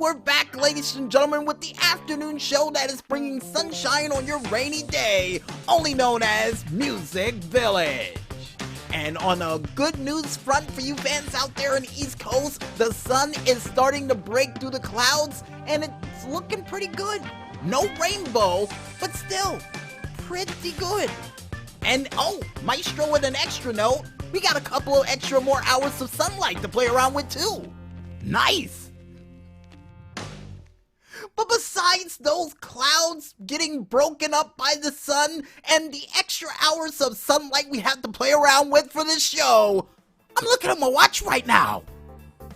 we're back, ladies and gentlemen, with the afternoon show that is bringing sunshine on your rainy day, only known as Music Village. And on a good news front for you fans out there in the East Coast, the sun is starting to break through the clouds, and it's looking pretty good. No rainbow, but still pretty good. And oh, Maestro with an extra note, we got a couple of extra more hours of sunlight to play around with too. Nice! But besides those clouds getting broken up by the sun and the extra hours of sunlight we have to play around with for this show, I'm looking at my watch right now.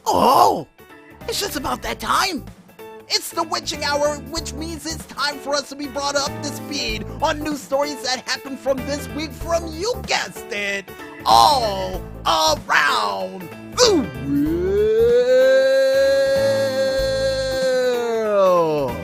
Oh, it's just about that time. It's the witching hour, which means it's time for us to be brought up to speed on news stories that happened from this week from, you guessed it, all around the world.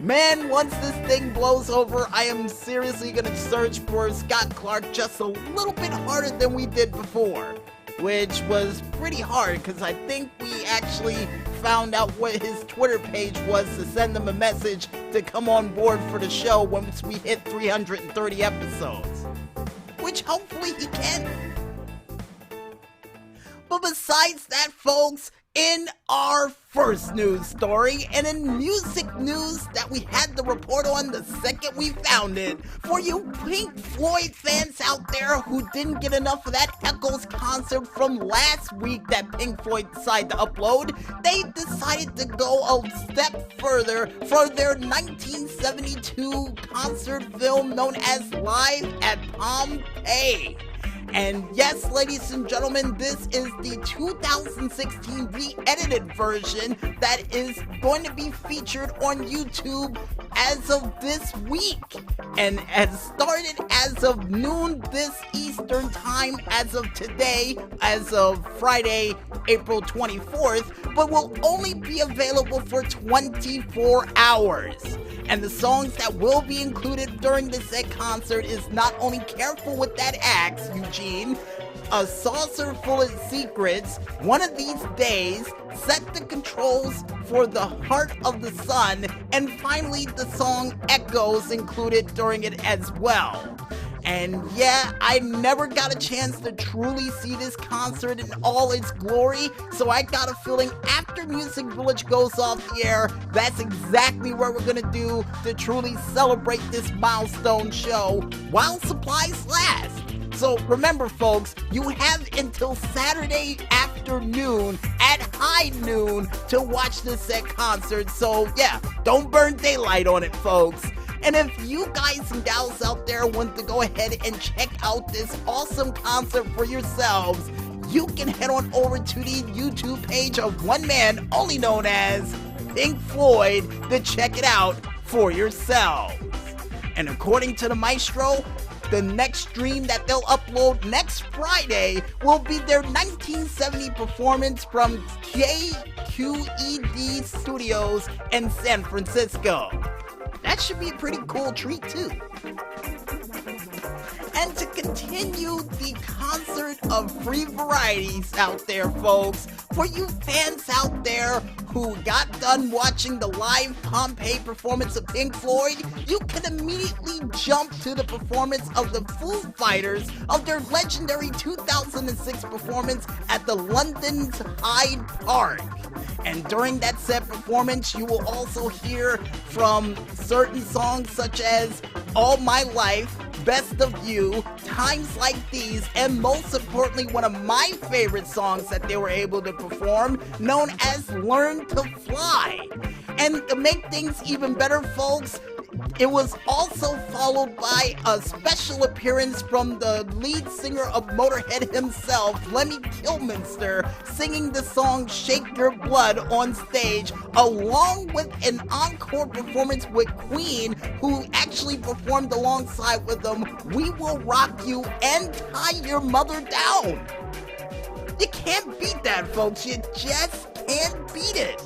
Man, once this thing blows over, I am seriously gonna search for Scott Clark just a little bit harder than we did before. Which was pretty hard, because I think we actually found out what his Twitter page was to send him a message to come on board for the show once we hit 330 episodes. Which hopefully he can. But besides that, folks, in our first news story, and in music news that we had to report on the second we found it, for you Pink Floyd fans out there who didn't get enough of that Echoes concert from last week that Pink Floyd decided to upload, they decided to go a step further for their 1972 concert film known as Live at Pompeii. And yes, ladies and gentlemen, this is the 2016 re-edited version that is going to be featured on YouTube as of this week. And has started as of noon this Eastern time as of today, as of Friday, April 24th, but will only be available for 24 hours. And the songs that will be included during the said concert is not only Careful with That Axe, Eugene, A Saucer Full of Secrets, One of These Days, Set the Controls for the Heart of the Sun, and finally the song Echoes included during it as well. And yeah, I never got a chance to truly see this concert in all its glory, so I got a feeling after Music Village goes off the air, that's exactly what we're gonna do to truly celebrate this milestone show while supplies last. So remember, folks, you have until Saturday afternoon at high noon to watch this said concert, so yeah, don't burn daylight on it, folks. And if you guys and gals out there want to go ahead and check out this awesome concert for yourselves, you can head on over to the YouTube page of one man only known as Pink Floyd to check it out for yourselves. And according to the Maestro, the next stream that they'll upload next Friday will be their 1970 performance from KQED Studios in San Francisco. That should be a pretty cool treat too. And to continue the concert of free varieties out there, folks, for you fans out there who got done watching the live Pompeii performance of Pink Floyd, you can immediately jump to the performance of the Foo Fighters of their legendary 2006 performance at the London's Hyde Park. And during that said performance, you will also hear from certain songs such as All My Life, Best of You, Times Like These, and most importantly, one of my favorite songs that they were able to perform, known as Learn to Fly. And to make things even better, folks, it was also followed by a special appearance from the lead singer of Motorhead himself, Lemmy Kilminster, singing the song Shake Your Blood on stage, along with an encore performance with Queen, who actually performed alongside with them We Will Rock You and Tie Your Mother Down. You can't beat that, folks. You just can't beat it.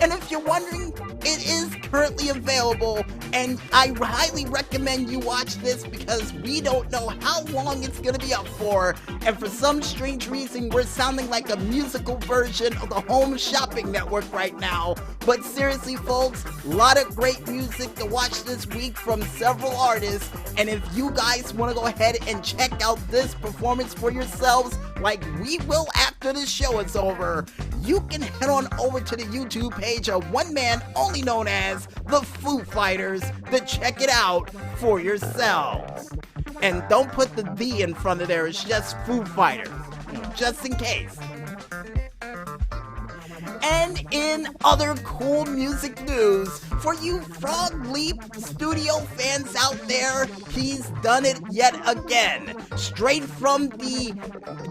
And if you're wondering, it is currently available And I highly recommend you watch this because we don't know how long it's going to be up for. And for some strange reason, we're sounding like a musical version of the Home Shopping Network right now. But seriously, folks, a lot of great music to watch this week from several artists. And if you guys want to go ahead and check out this performance for yourselves, like we will after this show is over, you can head on over to the YouTube page of one man only known as the Foo Fighters to check it out for yourselves. And don't put the in front of there, it's just Foo Fighters, just in case. And in other cool music news, for you Frog Leap Studio fans out there, he's done it yet again. Straight from the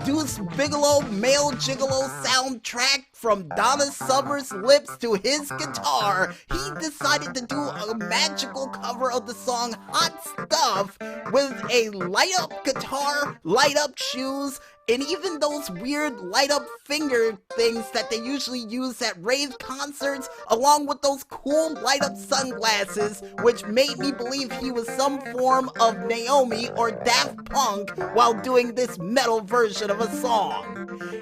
Deuce Bigalow Male Gigolo soundtrack, from Donna Summer's lips to his guitar, he decided to do a magical cover of the song Hot Stuff with a light-up guitar, light-up shoes, and even those weird light-up finger things that they usually use at rave concerts, along with those cool light-up sunglasses, which made me believe he was some form of Naomi or Daft Punk while doing this metal version of a song.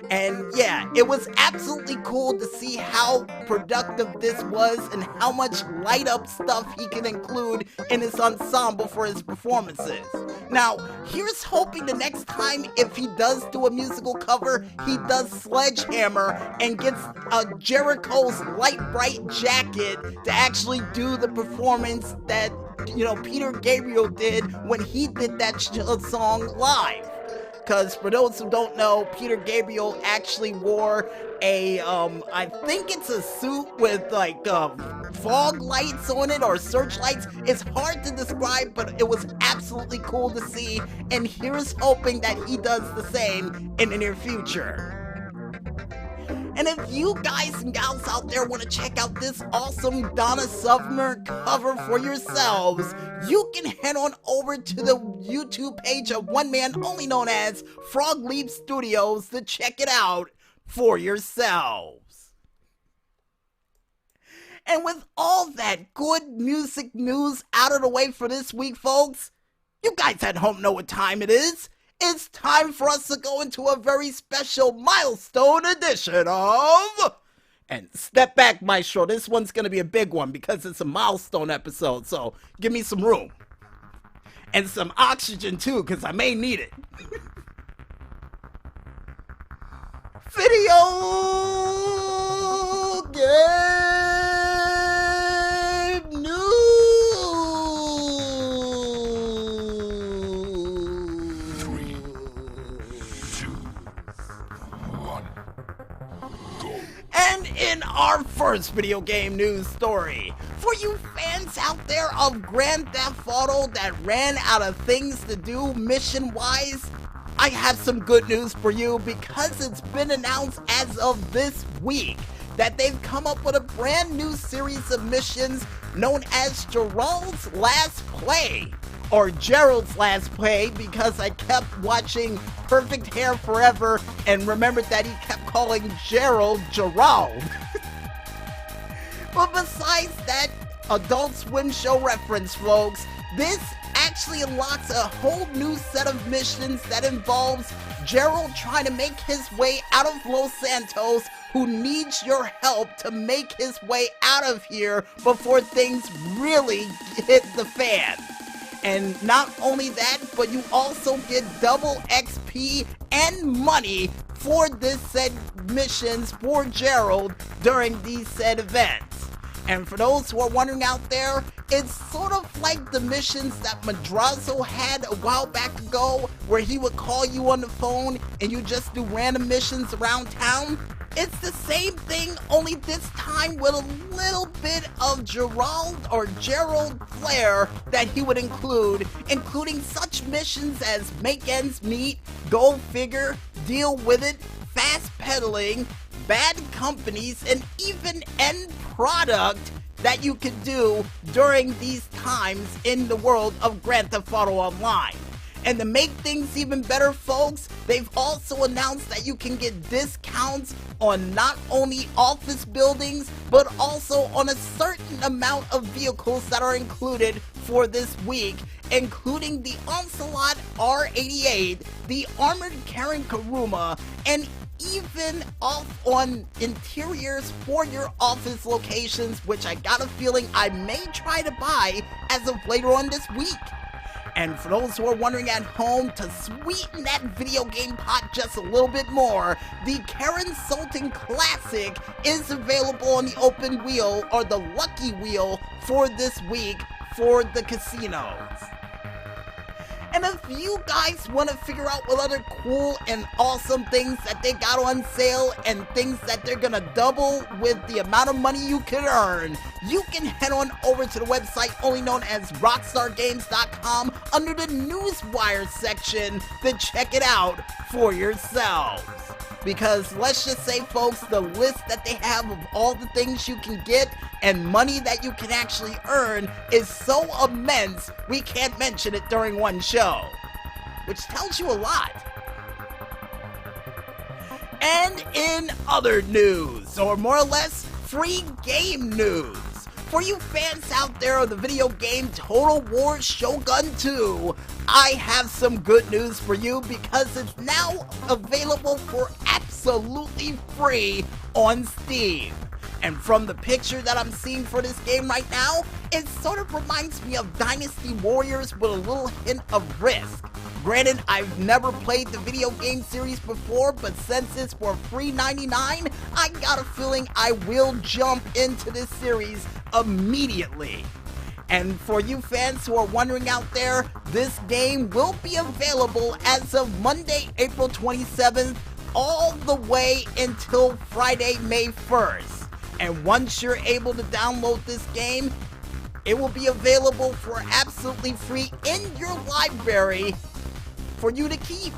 And yeah, it was absolutely cool to see how productive this was and how much light-up stuff he can include in his ensemble for his performances. Now, here's hoping the next time, if he does do a musical cover, he does Sledgehammer and gets Jericho's Light Bright Jacket to actually do the performance that, Peter Gabriel did when he did that song live. Because for those who don't know, Peter Gabriel actually wore I think it's a suit with fog lights on it or searchlights. It's hard to describe, but it was absolutely cool to see. And here's hoping that he does the same in the near future. And if you guys and gals out there want to check out this awesome Donna Summer cover for yourselves, you can head on over to the YouTube page of one man only known as Frog Leap Studios to check it out for yourselves. And with all that good music news out of the way for this week, folks, you guys at home know what time it is. It's time for us to go into a very special milestone edition of... And step back, Maestro, this one's going to be a big one because it's a milestone episode, so give me some room. And some oxygen, too, because I may need it. Video game news. And in our first video game news story, for you fans out there of Grand Theft Auto that ran out of things to do mission-wise, I have some good news for you because it's been announced as of this week that they've come up with a brand new series of missions known as Gerald's Last Play. Or Gerald's Last Play, because I kept watching Perfect Hair Forever and remembered that he kept calling Gerald Gerald. But besides that Adult Swim show reference, folks, this actually unlocks a whole new set of missions that involves Gerald trying to make his way out of Los Santos, who needs your help to make his way out of here before things really hit the fan. And not only that, but you also get double XP and money for this said missions for Gerald during these said events. And for those who are wondering out there, it's sort of like the missions that Madrazo had a while back ago, where he would call you on the phone and you just do random missions around town. It's the same thing, only this time with a little bit of Gerald flair that he would include, including such missions as Make Ends Meet, Go Figure, Deal With It, Fast Pedaling, Bad Companies, and even End Product that you could do during these times in the world of Grand Theft Auto Online. And to make things even better, folks, they've also announced that you can get discounts on not only office buildings, but also on a certain amount of vehicles that are included for this week, including the Onslaught R88, the Armored Karen Kuruma, and even off on interiors for your office locations, which I got a feeling I may try to buy as of later on this week. And for those who are wondering at home, to sweeten that video game pot just a little bit more, the Karen Sultan Classic is available on the open wheel, or the lucky wheel, for this week for the casinos. And if you guys want to figure out what other cool and awesome things that they got on sale and things that they're gonna double with the amount of money you can earn, you can head on over to the website only known as rockstargames.com under the Newswire section to check it out for yourselves. Because let's just say, folks, the list that they have of all the things you can get and money that you can actually earn is so immense, we can't mention it during one show. Which tells you a lot. And in other news, or more or less free game news, for you fans out there of the video game Total War Shogun 2, I have some good news for you because it's now available for absolutely free on Steam. And from the picture that I'm seeing for this game right now, it sort of reminds me of Dynasty Warriors with a little hint of Risk. Granted, I've never played the video game series before, but since it's for free $99, I got a feeling I will jump into this series immediately. And for you fans who are wondering out there, this game will be available as of Monday, April 27th, all the way until Friday, May 1st. And once you're able to download this game, it will be available for absolutely free in your library for you to keep.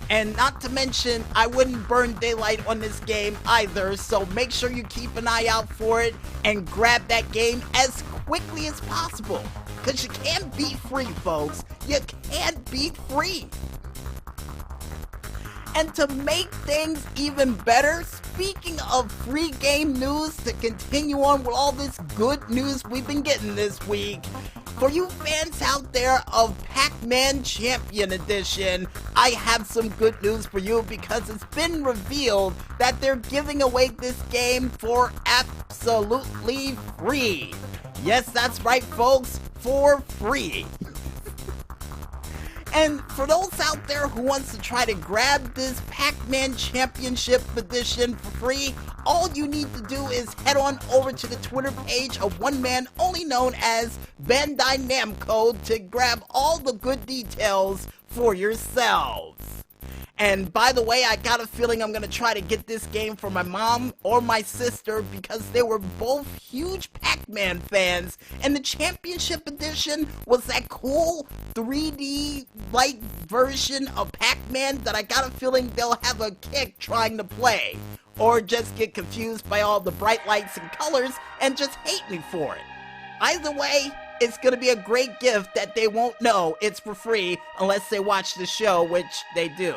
And not to mention, I wouldn't burn daylight on this game either, so make sure you keep an eye out for it and grab that game as quickly as possible. Because you can't beat free, folks. You can't beat free. And to make things even better, speaking of free game news, to continue on with all this good news we've been getting this week, for you fans out there of Pac-Man Champion Edition, I have some good news for you because it's been revealed that they're giving away this game for absolutely free. Yes, that's right, folks, for free. And for those out there who wants to try to grab this Pac-Man Championship Edition for free, all you need to do is head on over to the Twitter page of one man only known as Bandai Namco to grab all the good details for yourselves. And by the way, I got a feeling I'm going to try to get this game for my mom or my sister because they were both huge Pac-Man fans. And the Championship Edition was that cool 3D-like version of Pac-Man that I got a feeling they'll have a kick trying to play. Or just get confused by all the bright lights and colors and just hate me for it. Either way, it's going to be a great gift that they won't know it's for free unless they watch the show, which they do.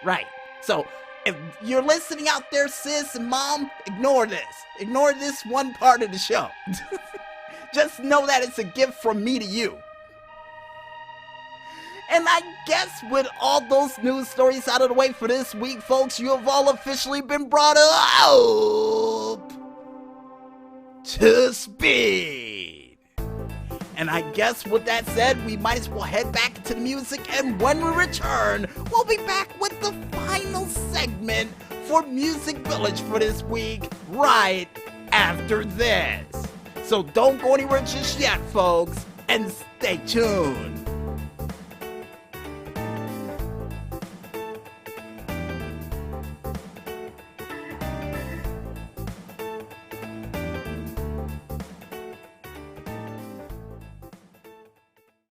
Right. So, if you're listening out there, sis and mom, ignore this. Ignore this one part of the show. Just know that it's a gift from me to you. And I guess with all those news stories out of the way for this week, folks, you have all officially been brought up to speed. And I guess with that said, we might as well head back to the music, and when we return, we'll be back with the final segment for Music Village for this week, right after this. So don't go anywhere just yet, folks, and stay tuned.